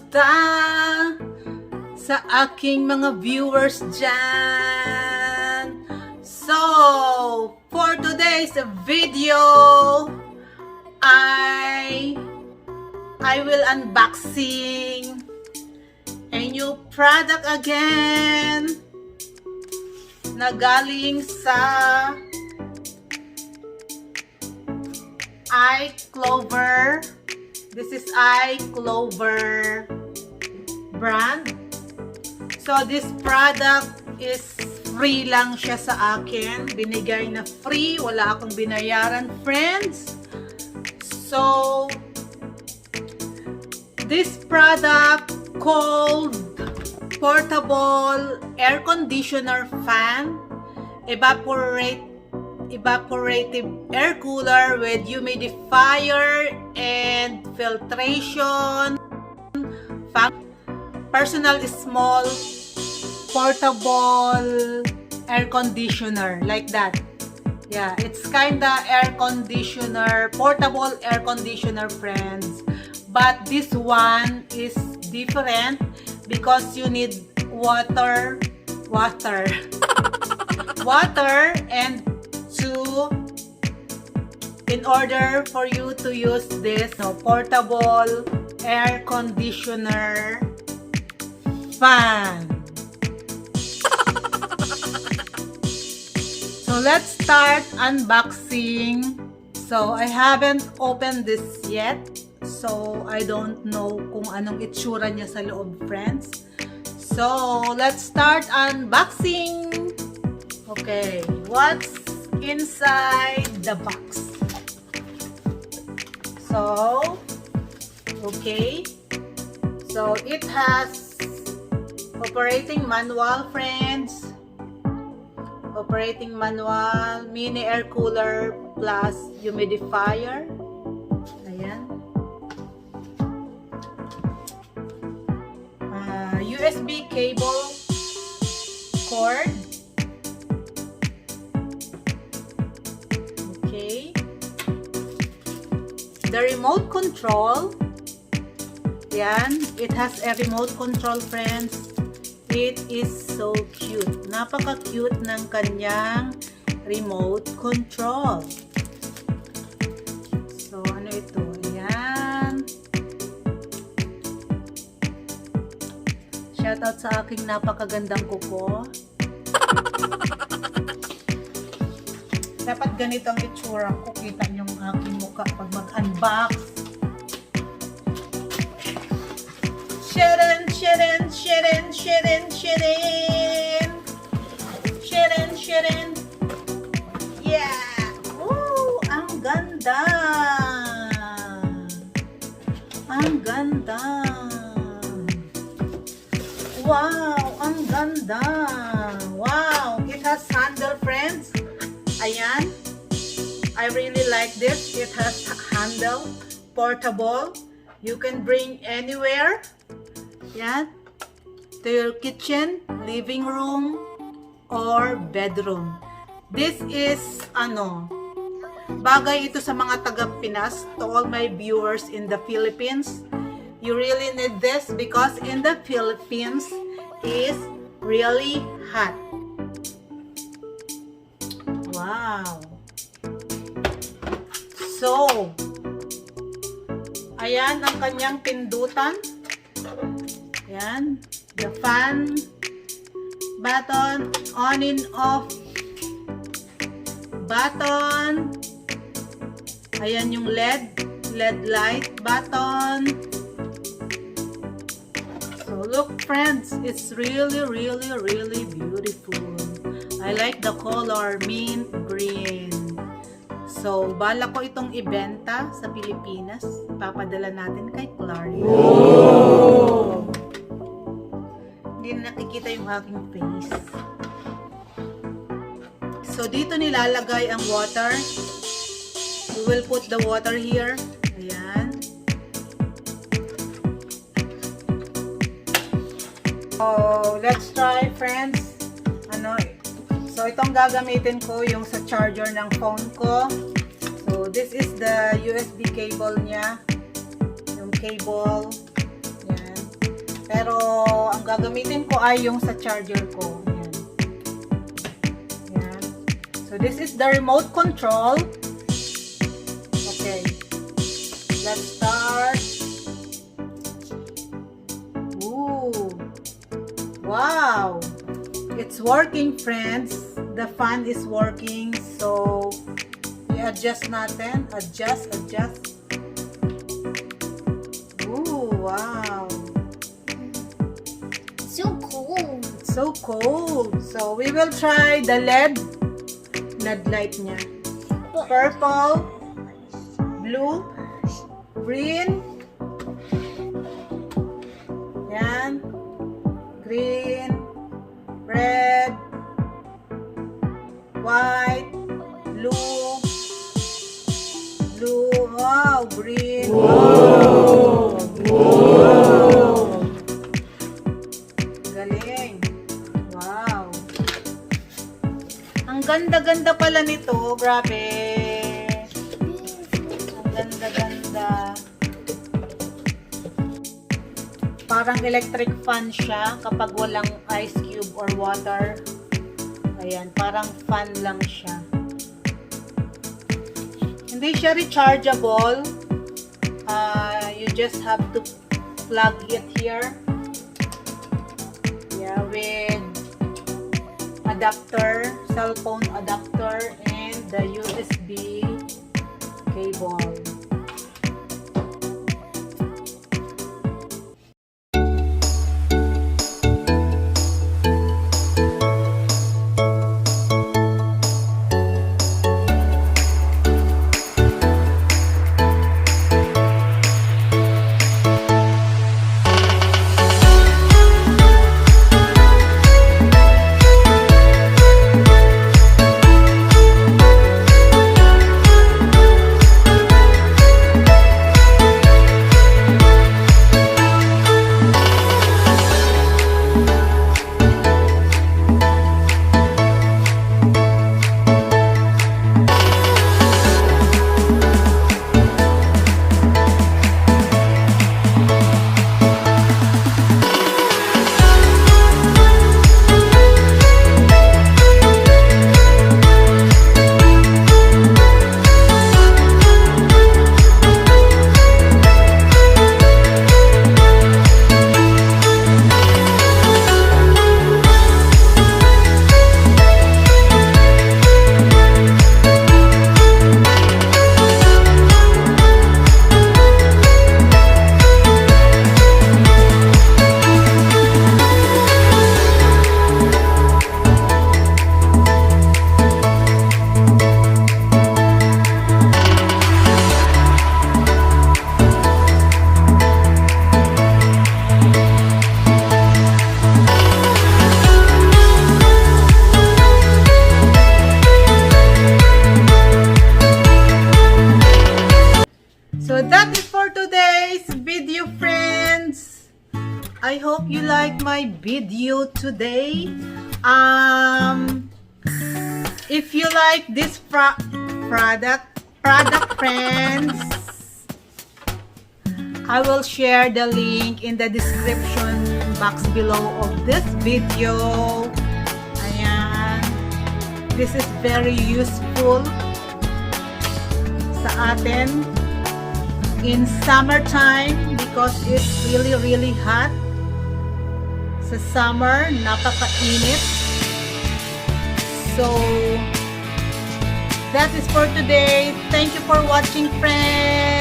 Kamusta sa aking mga viewers dyan? So, for today's video, I will unboxing a new product again na galing sa iClover. This is iClover brand. So this product is free lang siya sa akin. Binigay na free. Wala akong binayaran, friends. So this product called Portable Air Conditioner Fan, Evaporative Air Cooler with Humidifier and Filtration, Personal Small Portable Air Conditioner, like that. Yeah, it's kinda air conditioner, portable air conditioner, friends. But this one is different because you need water and in order for you to use this portable air conditioner fan. So let's start unboxing. So I haven't opened this yet, so I don't know kung anong itsura niya sa loob, friends. So let's start unboxing. Okay, what's inside the box? So, okay. So it has operating manual, friends. Operating manual, mini air cooler plus humidifier. Ayan. USB cable cord. Okay. The remote control. Yan. It has a remote control, friends. It is so cute. Napaka-cute ng kanyang remote control. So, ano ito? Ayan. Shoutout sa aking napakagandang kuko. Dapat ganito ang itsura ko. Kita niyo ang aking mukha pag mag-unbox. Sharon, Sharon, Sharon, Sharon, Sharon. Sharon, Sharon. Yeah! Woo! Ang ganda! Ang ganda! Wow! Ang ganda! Wow! It has handle, friends. Ayan. I really like this. It has handle. Portable. You can bring anywhere. Yan. To your kitchen, living room, or bedroom. This is, bagay ito sa mga taga-Pinas, to all my viewers in the Philippines. You really need this because in the Philippines is really hot. Wow. So, ayan ang kanyang pindutan. Ayan. The fan button, on and off button. Ayan yung LED light button. So look, friends, it's really beautiful. I like the color mint green. So bala ko itong ibenta sa Pilipinas. Papadala natin kay Clary. Oh! Hindi na nakikita yung aking face. So dito nilalagay ang water. We will put the water here. Ayan. So let's try, friends. So itong gagamitin ko yung sa charger ng phone ko. So this is the USB cable niya. Yung cable. Yan. Pero ang gagamitin ko ay yung sa charger ko. Yan. Yan. So this is the remote control. Okay. Let's start. Ooh. Wow. It's working, friends. The fan is working. So i-adjust natin. Adjust. Ooh, wow. So cold. So cold. So we will try the LED light niya. Purple, blue, green. Yan. Green, red, white, blue, wow, green. Wow. Galing. Wow. Ang ganda-ganda pala nito. Grabe. Ang ganda-ganda. Parang electric fan siya kapag walang ice cube or water. Ayan, parang fan lang siya. Hindi siya rechargeable. You just have to plug it here. Yeah, with adapter, cell phone adapter, and the USB cable. So that is for today's video, friends. I hope you like my video today. If you like this product, friends, I will share the link in the description box below of this video. Ayan. This is very useful sa atin in summertime because it's really hot. Sa summer, napakainit. So, that is for today. Thank you for watching, friends.